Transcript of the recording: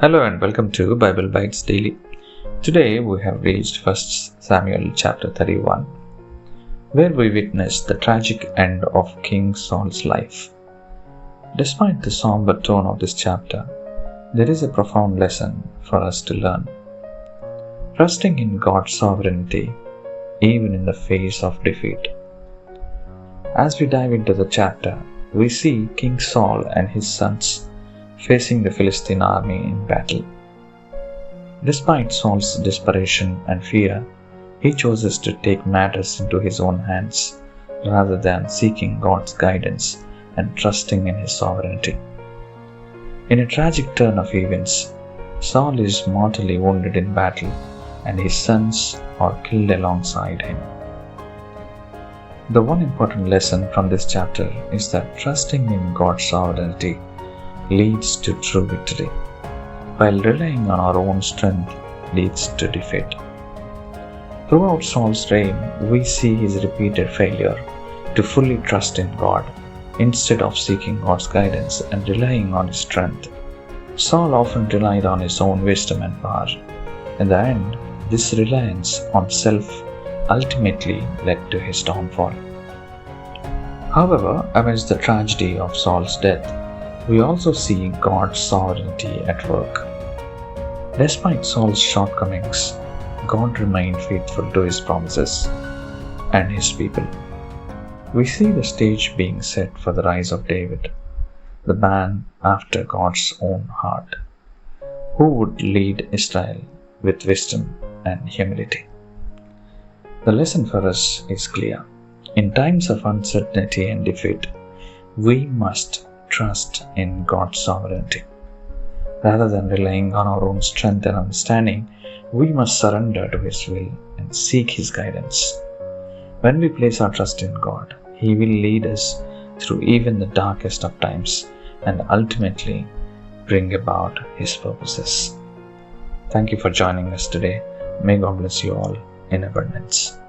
Hello and welcome to Bible Bites Daily. Today we have reached 1 Samuel chapter 31, where we witness the tragic end of King Saul's life. Despite the somber tone of this chapter, there is a profound lesson for us to learn. Trusting in God's sovereignty, even in the face of defeat. As we dive into the chapter, we see King Saul and his sons facing the Philistine army in battle. Despite Saul's desperation and fear, he chooses to take matters into his own hands rather than seeking God's guidance and trusting in his sovereignty. In a tragic turn of events, Saul is mortally wounded in battle and his sons are killed alongside him. The one important lesson from this chapter is that trusting in God's sovereignty leads to true victory, while relying on our own strength leads to defeat. Throughout Saul's reign, we see his repeated failure to fully trust in God instead of seeking God's guidance and relying on his strength. Saul often relied on his own wisdom and power. In the end, this reliance on self ultimately led to his downfall. However, amidst the tragedy of Saul's death, we also see God's sovereignty at work. Despite Saul's shortcomings, God remained faithful to his promises and his people. We see the stage being set for the rise of David, the man after God's own heart, who would lead Israel with wisdom and humility. The lesson for us is clear. In times of uncertainty and defeat, we must trust in God's sovereignty. Rather than relying on our own strength and understanding, we must surrender to His will and seek His guidance. When we place our trust in God, He will lead us through even the darkest of times and ultimately bring about His purposes. Thank you for joining us today. May God bless you all in abundance.